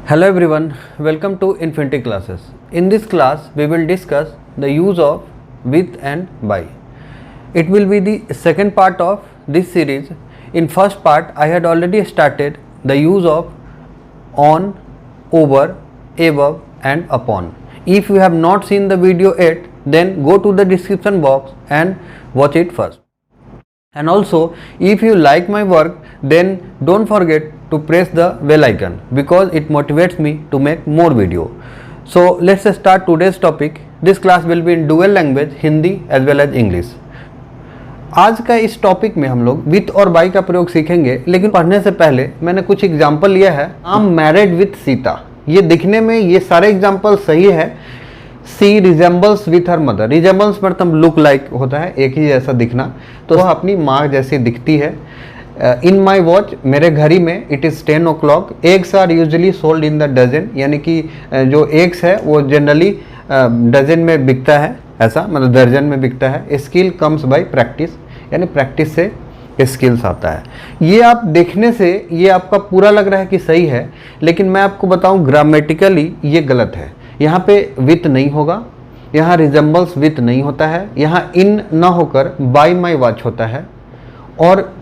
Hello everyone, welcome to Infinity Classes. In this class, we will discuss the use of with and by. It will be the second part of this series. In first part, I had already started the use of on, over, above and upon. If you have not seen the video yet, then go to the description box and watch it first. And also, if you like my work, then don't forget to press the bell icon because it motivates me to make more video. So let's start today's topic. This class will be in dual language, Hindi as well as English. आज का इस topic में हम लोग with और by का प्रयोग सीखेंगे, लेकिन पढ़ने से पहले मैंने कुछ एग्जाम्पल लिया है. I am married with Sita. ये दिखने में ये सारे एग्जाम्पल सही है. She resembles with her mother. Resembles मतलब लुक लाइक होता है, एक ही जैसा दिखना, तो वह अपनी माँ जैसी दिखती है. इन माई वॉच, मेरे घड़ी में, it is 10 o'clock. Eggs are usually sold in the dozen, यानी कि जो एग्स है वो जनरली डजन में बिकता है, ऐसा मतलब दर्जन में बिकता है. स्किल कम्स बाय प्रैक्टिस, यानी प्रैक्टिस से स्किल्स आता है. ये आप देखने से ये आपका पूरा लग रहा है कि सही है, लेकिन मैं आपको बताऊं ग्रामेटिकली ये गलत है. यहाँ पे विथ नहीं होगा, यहाँ रिजेंबल्स विथ नहीं होता है, यहाँ इन ना होकर बाय माई वॉच होता है, और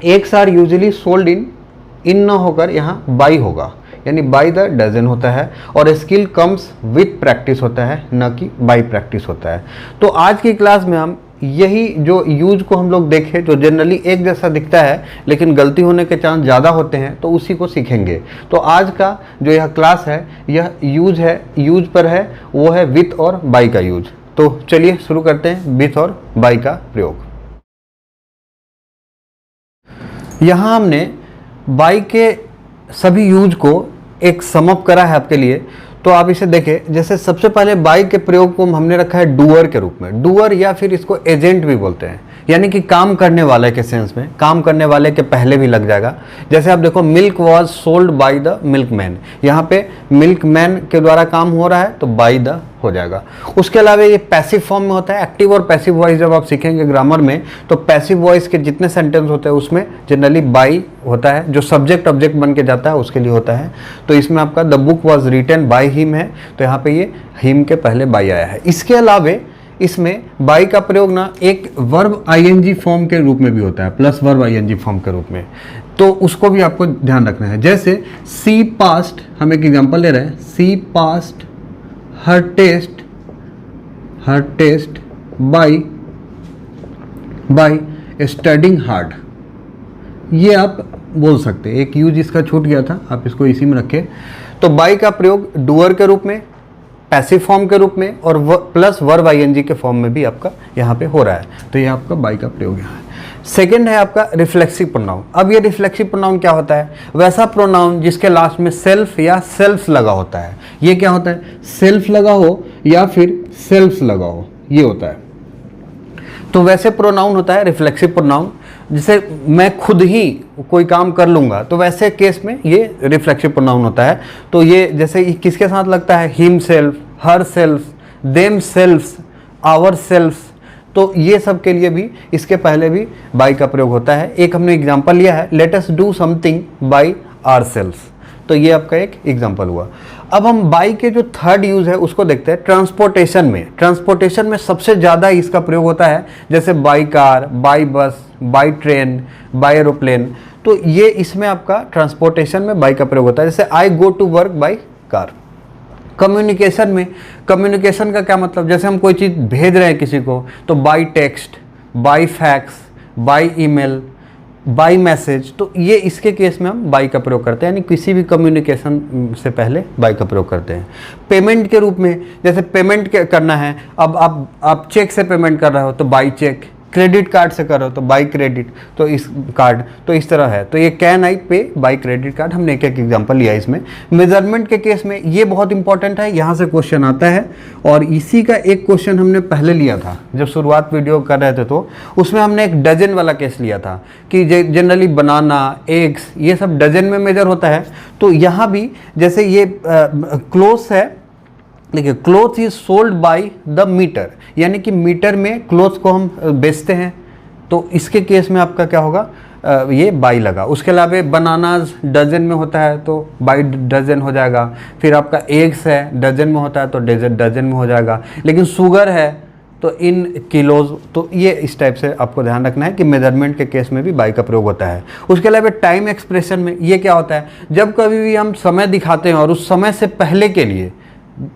eggs are usually sold in ना होकर यहाँ बाई होगा, यानी बाई द डजन होता है, और स्किल कम्स विथ प्रैक्टिस होता है, ना कि बाई प्रैक्टिस होता है. तो आज की क्लास में हम यही जो यूज को हम लोग देखें, जो जनरली एक जैसा दिखता है लेकिन गलती होने के चांस ज़्यादा होते हैं, तो उसी को सीखेंगे. तो आज का जो यह क्लास है यह यूज पर है, वो है विथ और बाई का यूज. तो चलिए शुरू करते हैं विथ और बाई का प्रयोग. यहाँ हमने बाई के सभी यूज को एक समअप करा है आपके लिए, तो आप इसे देखें. जैसे सबसे पहले बाई के प्रयोग को हमने रखा है डूअर के रूप में. डूअर या फिर इसको एजेंट भी बोलते हैं, यानी कि काम करने वाले के सेंस में, काम करने वाले के पहले भी लग जाएगा. जैसे आप देखो, milk was sold by the milk man. यहाँ पे मिल्क मैन के द्वारा काम हो रहा है, तो बाय द हो जाएगा. उसके अलावा ये पैसिव फॉर्म में होता है. एक्टिव और पैसिव वॉइस जब आप सीखेंगे ग्रामर में, तो पैसिव वॉइस के जितने सेंटेंस होते हैं उसमें जनरली बाई होता है, जो सब्जेक्ट ऑब्जेक्ट बन के जाता है उसके लिए होता है. तो इसमें आपका the book was written by him है, तो यहाँ पे ये हिम के पहले बाई आया है. इसके अलावा इसमें बाई का प्रयोग ना एक वर्ब आईएनजी फॉर्म के रूप में भी होता है, प्लस वर्ब आईएनजी फॉर्म के रूप में, तो उसको भी आपको ध्यान रखना है. जैसे सी पास्ट, हम एक एग्जांपल ले रहे हैं. She passed her test by studying hard. ये आप बोल सकते हैं. एक यूज इसका छूट गया था, आप इसको इसी में रखें. तो बाई का प्रयोग डूअर के रूप में, पैसिव फॉर्म के रूप में, और प्लस वर्ब आईएनजी के फॉर्म में भी आपका यहाँ पे हो रहा है. तो ये आपका बाई का प्रयोग यहाँ है. सेकंड है आपका रिफ्लेक्सिव प्रोनाउन. अब ये रिफ्लेक्सिव प्रोनाउन क्या होता है? वैसा प्रोनाउन जिसके लास्ट में सेल्फ या सेल्फ्स लगा होता है. ये क्या होता है? सेल्फ लगा हो या फिर सेल्फ्स लगा हो, ये होता है. तो वैसे प्रोनाउन होता है रिफ्लेक्सिव प्रोनाउन. जैसे मैं खुद ही कोई काम कर लूँगा, तो वैसे केस में ये रिफ्लेक्सिव प्रोनाउन होता है. तो ये जैसे किसके साथ लगता है? Himself, herself, themselves, ourselves. तो ये सब के लिए भी इसके पहले भी बाई का प्रयोग होता है. एक हमने एग्जांपल लिया है, let us do something bye ourselves. तो ये आपका एक एग्जांपल हुआ. अब हम बाई के जो थर्ड यूज है उसको देखते हैं. ट्रांसपोर्टेशन में सबसे ज़्यादा इसका प्रयोग होता है. जैसे by car, by bus, by train, by aeroplane. तो ये इसमें आपका ट्रांसपोर्टेशन में बाई का प्रयोग होता है. जैसे I go to work by car. Communication का क्या मतलब? जैसे हम कोई चीज़ भेज रहे हैं किसी को, तो by text, by fax, by email, by message. तो ये इसके केस में हम बाई का प्रयोग करते हैं, यानी किसी भी कम्युनिकेशन से पहले बाई का प्रयोग करते हैं. पेमेंट के रूप में, जैसे पेमेंट करना है, अब आप चेक से पेमेंट कर रहे हो तो बाई चेक, क्रेडिट कार्ड से कर रहे हो तो बाई क्रेडिट, तो इस कार्ड, तो इस तरह है. तो ये कैन आई पे बाई क्रेडिट कार्ड, हमने एक एग्जांपल लिया इसमें. मेजरमेंट के केस में ये बहुत इंपॉर्टेंट है, यहाँ से क्वेश्चन आता है, और इसी का एक क्वेश्चन हमने पहले लिया था जब शुरुआत वीडियो कर रहे थे. तो उसमें हमने एक डजन वाला केस लिया था कि जनरली बनाना, एग्स, ये सब डजन में मेजर होता है. तो यहाँ भी जैसे ये क्लोथ्स है, देखिए cloth is sold by the metre, यानी कि मीटर में क्लोथ को हम बेचते हैं. तो इसके केस में आपका क्या होगा? ये बाई लगा। उसके अलावा बनानाज डजन में होता है तो बाई डजन हो जाएगा। फिर आपका एग्स है डजन में होता है तो डजन में हो जाएगा। लेकिन शुगर है तो इन किलोज, तो ये इस टाइप से आपको ध्यान रखना है कि मेजरमेंट के केस में भी बाई का प्रयोग होता है। उसके अलावा टाइम एक्सप्रेशन में ये क्या होता है, जब कभी भी हम समय दिखाते हैं और उस समय से पहले के लिए,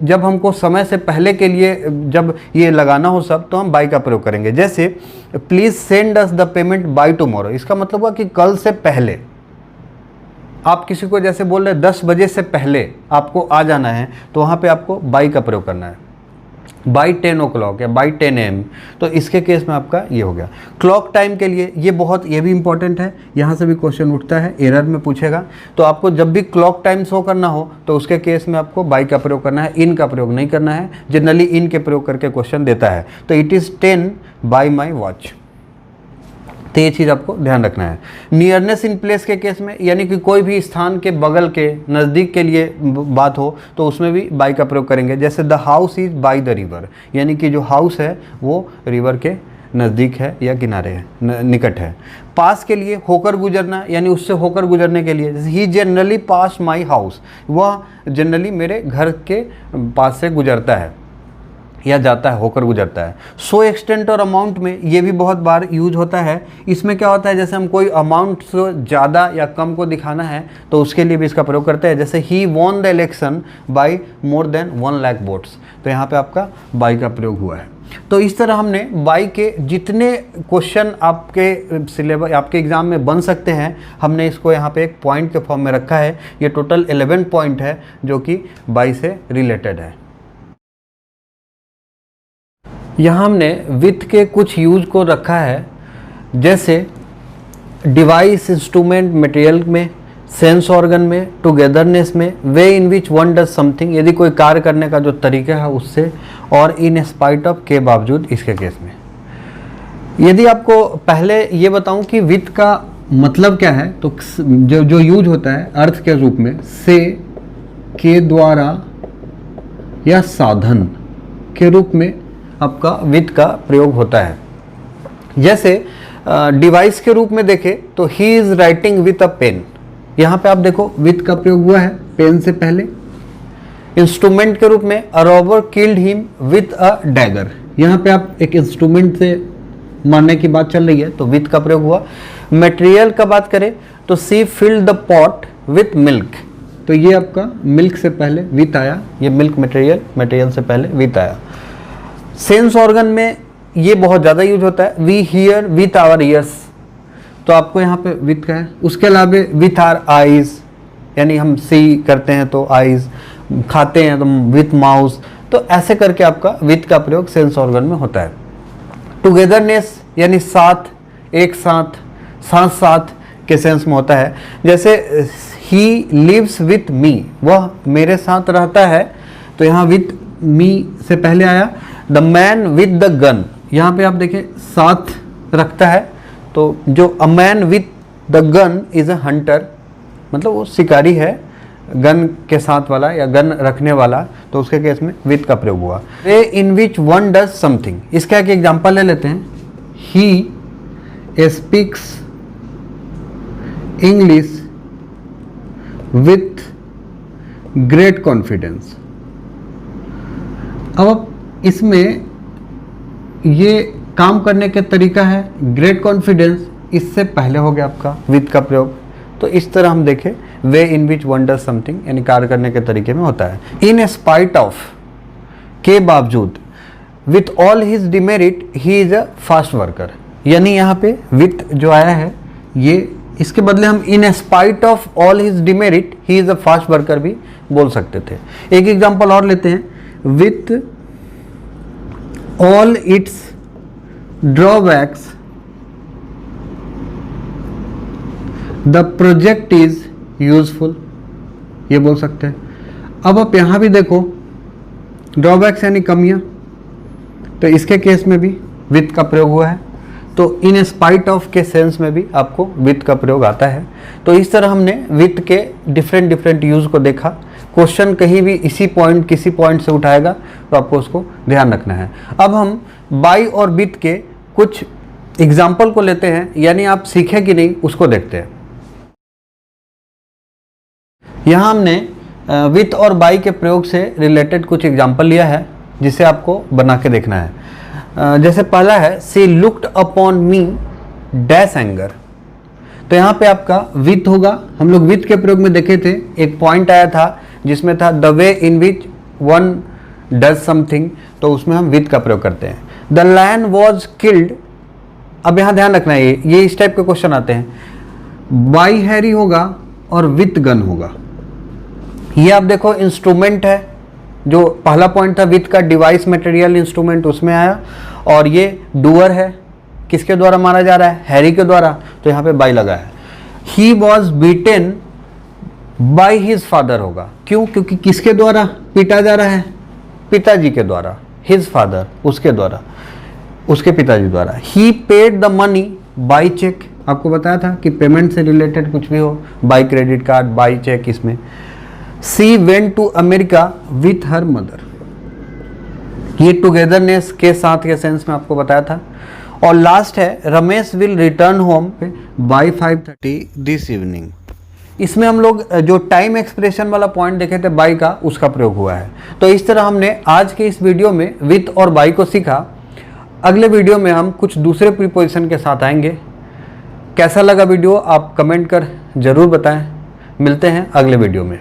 जब हमको समय से पहले के लिए जब ये लगाना हो सब, तो हम बाई का प्रयोग करेंगे। जैसे please send us the payment by tomorrow, इसका मतलब हुआ कि कल से पहले। आप किसी को जैसे बोल रहे 10 बजे से पहले आपको आ जाना है, तो वहाँ पे आपको बाई का प्रयोग करना है, बाई 10 o'clock या बाई 10 AM। तो इसके केस में आपका ये हो गया। क्लॉक टाइम के लिए ये भी इंपॉर्टेंट है, यहाँ से भी क्वेश्चन उठता है, एरर में पूछेगा। तो आपको जब भी क्लॉक टाइम शो करना हो तो उसके केस में आपको बाई का प्रयोग करना है, इन का प्रयोग नहीं करना है। जनरली इन के प्रयोग करके क्वेश्चन देता है। तो it is 10 by my watch, तो ये चीज़ आपको ध्यान रखना है। नियरनेस इन प्लेस के केस में, यानी कि कोई भी स्थान के बगल के नज़दीक के लिए बात हो तो उसमें भी बाई का प्रयोग करेंगे। जैसे the house is by the river, यानी कि जो हाउस है वो रिवर के नज़दीक है या किनारे है, निकट है। पास के लिए होकर गुजरना, यानी उससे होकर गुजरने के लिए, जैसे ही जनरली पास माई हाउस, वह जनरली मेरे घर के पास से गुजरता है या जाता है, होकर गुजरता है। सो एक्सटेंट और अमाउंट में ये भी बहुत बार यूज होता है। इसमें क्या होता है, जैसे हम कोई अमाउंट से ज़्यादा या कम को दिखाना है तो उसके लिए भी इसका प्रयोग करते हैं। जैसे ही won the election by more than 1 lakh votes, तो यहाँ पे आपका बाई का प्रयोग हुआ है। तो इस तरह हमने बाई के जितने क्वेश्चन आपके सिलेबस आपके एग्ज़ाम में बन सकते हैं, हमने इसको यहाँ पे एक पॉइंट के फॉर्म में रखा है। ये टोटल 11 पॉइंट है जो कि बाई से रिलेटेड है। यहाँ हमने विथ के कुछ यूज को रखा है, जैसे डिवाइस, इंस्ट्रूमेंट, मटेरियल में, सेंस ऑर्गन में, टुगेदरनेस में, वे in which one does something, यदि कोई कार्य करने का जो तरीका है उससे, और इन स्पाइट ऑफ, के बावजूद, इसके केस में। यदि आपको पहले ये बताऊं कि विथ का मतलब क्या है, तो जो यूज होता है अर्थ के रूप में, से, के द्वारा या साधन के रूप में आपका विथ का प्रयोग होता है। जैसे डिवाइस के रूप में देखें तो he is writing with a pen, यहाँ पे आप देखो विथ का प्रयोग हुआ है पेन से पहले। इंस्ट्रूमेंट के रूप में a robber killed him with a dagger, यहाँ पे आप एक इंस्ट्रूमेंट से मारने की बात चल रही है तो विथ का प्रयोग हुआ। मटेरियल का बात करें तो she filled the pot with milk, तो ये आपका मिल्क से पहले विथ आया, ये मिल्क मटेरियल से पहले विथ आया। सेंस ऑर्गन में ये बहुत ज़्यादा यूज होता है, we hear with our ears, तो आपको यहाँ पे विथ का है। उसके अलावा विथ आवर आइज, यानी हम सी करते हैं तो आइज, खाते हैं तो विथ माउस, तो ऐसे करके आपका विथ का प्रयोग सेंस ऑर्गन में होता है। टुगेदरनेस यानी साथ, एक साथ, साथ साथ के सेंस में होता है। जैसे ही लिव्स विथ मी, वह मेरे साथ रहता है, तो यहाँ विथ मी से पहले आया। The man with the gun, यहाँ पे आप देखें साथ रखता है, तो जो a man with the gun is a Hunter, मतलब वो शिकारी है गन के साथ वाला या गन रखने वाला, तो उसके केस में विथ का प्रयोग हुआ। वे in which one does something, इसका एक एग्जाम्पल ले लेते हैं। He speaks English with great confidence. अब इसमें ये काम करने का तरीका है ग्रेट कॉन्फिडेंस, इससे पहले हो गया आपका विथ का प्रयोग। तो इस तरह हम देखें वे in which one does something, यानी कार्य करने के तरीके में होता है। इन स्पाइट ऑफ, के बावजूद, with all his demerit he is a fast worker, यानी यहाँ पे विथ जो आया है ये, इसके बदले हम in spite of all his demerit he is a fast worker भी बोल सकते थे। एक एग्जाम्पल और लेते हैं, with all its drawbacks the project is useful, ये बोल सकते हैं। अब आप यहाँ भी देखो ड्रॉबैक्स यानी कमियाँ, तो इसके केस में भी विथ का प्रयोग हुआ है। तो इन स्पाइट ऑफ के सेंस में भी आपको विथ का प्रयोग आता है। तो इस तरह हमने विथ के डिफरेंट यूज को देखा। क्वेश्चन कहीं भी किसी पॉइंट से उठाएगा तो आपको उसको ध्यान रखना है। अब हम बाई और विथ के कुछ एग्जाम्पल को लेते हैं, यानी आप सीखे कि नहीं उसको देखते हैं। यहाँ हमने विथ और बाई के प्रयोग से रिलेटेड कुछ एग्जाम्पल लिया है जिसे आपको बना के देखना है। जैसे पहला है she looked upon me dash anger. तो यहाँ पे आपका विथ होगा। हम लोग विथ के प्रयोग में देखे थे, एक पॉइंट आया था जिसमें था the way in which one does something, तो उसमें हम विथ का प्रयोग करते हैं। The lion was killed. अब यहाँ ध्यान रखना है, ये इस टाइप के क्वेश्चन आते हैं। बाई हैरी होगा और विथ गन होगा। ये आप देखो इंस्ट्रूमेंट है, जो पहला पॉइंट था विथ का डिवाइस मटेरियल इंस्ट्रूमेंट उसमें आया, और ये डूअर है, किसके द्वारा मारा जा रहा है, हैरी के द्वारा, तो यहाँ पे बाई लगा है। He was beaten by his father होगा। क्यों? क्योंकि किसके द्वारा पीटा जा रहा है, पिताजी के द्वारा। हिज फादर उसके द्वारा, उसके पिताजी द्वारा। He paid the money by cheque. आपको बताया था कि पेमेंट से रिलेटेड कुछ भी हो, by credit card, by cheque, इसमें। She went to America with her mother. ये टुगेदरनेस के साथ के सेंस में आपको बताया था। और लास्ट है Ramesh will return home by 5:30 this evening. इसमें हम लोग जो टाइम एक्सप्रेशन वाला पॉइंट देखे थे बाई का, उसका प्रयोग हुआ है। तो इस तरह हमने आज के इस वीडियो में विथ और बाई को सीखा। अगले वीडियो में हम कुछ दूसरे प्रीपोजिशन के साथ आएंगे। कैसा लगा वीडियो आप कमेंट कर जरूर बताएं। मिलते हैं अगले वीडियो में।